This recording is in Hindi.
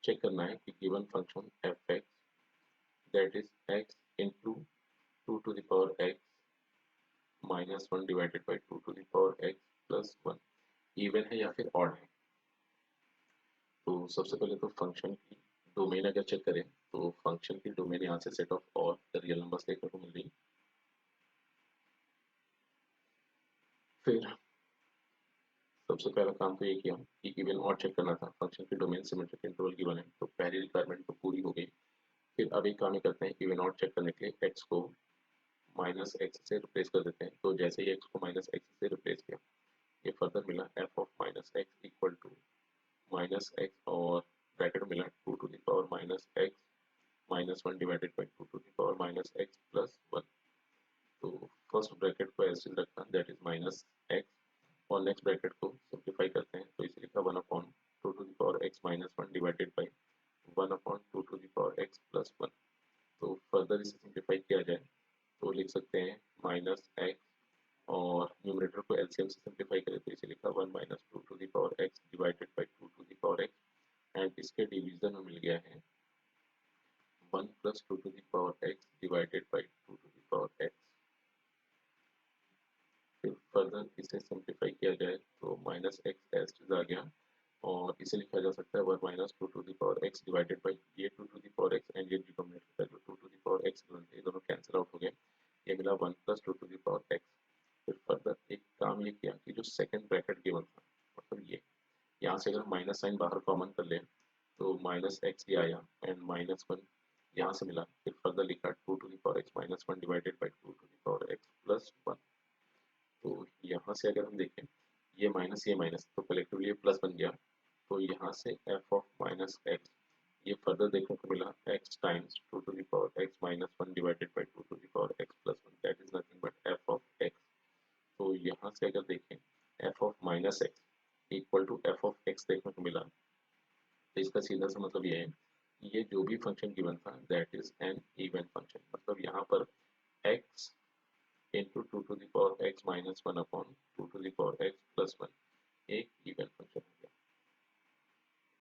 चेक करना है कि given function f x that is x into two to the power x minus one divided by two to the power x plus one even है या फिर ऑड है। तो सबसे पहले तो फंक्शन की डोमेन अगर चेक करें तो फंक्शन की डोमेन यहाँ से set of all real numbers देखने को मिल रही। फिर सबसे पहला काम तो ये किया कि गिवन और चेक करना था, फंक्शन की डोमेन सिमेट्रिक इंटरवल गिवन है तो पहली रिक्वायरमेंट तो पूरी हो गई। फिर अब एक काम ही करते हैं, गिवन और चेक करने के लिए एक्स को माइनस एक्स से रिप्लेस कर देते हैं। तो जैसे ही एक्स को माइनस एक्स से रिप्लेस किया, ये फर्दर मिला f of minus x equal to minus x और ब्रैकेट मिला two to the power minus x minus one divided by two to the power minus x plus one. तो फर्स्ट ब्रैकेट को ऐसे रखना दैट इज माइनस एक्स और नेक्स्ट ब्रैकेट को सिंप्लीफाई करते हैं तो इसे लिखा one upon two to the power x minus one divided by one upon two to the power x plus one. तो फर्दर इसे सिंप्लीफाई किया जाए तो लिख सकते हैं माइनस एक्स और न्यूमरेटर को एलसीएम से सिंप्लीफाई करें तो इसे लिखा one minus two to the power x divided by two to the power x and इसके डिवीजन में मिल गया है one plus two to the power x divided by two to the power X. फिर फर्दर इसे सिंप्लीफाई किया जाए तो माइनस एक्स एज आ गया और इसे लिखा जा सकता है one minus two to the power x divided by ये two to the power x and ये डिनोमिनेटर का जो two to the power X ये दोनों कैंसिल आउट हो गए, ये मिला one plus two to the power X. फिर फर्दर एक काम ये किया कि जो सेकंड ब्रैकेट गिवन था मतलब ये यहाँ से अगर माइनस साइन बाहर कॉमन कर ले तो माइनस एक्स ये आया एंड माइनस वन यहाँ से मिला। फिर फर्दर लिखा two to the power x minus one divided by two to the power x plus one. तो यहाँ से अगर हम देखें ये माइनस तो कलेक्टिवली प्लस बन गया। तो यहाँ से एफ ऑफ माइनस एक्स ये फर्दर देखने को मिला x times two to the power x minus one divided by two to the power x plus one that is nothing but f of x. तो यहाँ से अगर देखें f of minus x equal to f of x देखने को मिला तो इसका सीधा सा मतलब ये है ये जो भी फंक्शन गिवन था that is an even function. मतलब यहाँ पर x into two to the power x minus one upon two to the power x plus one एक इवन फंक्शन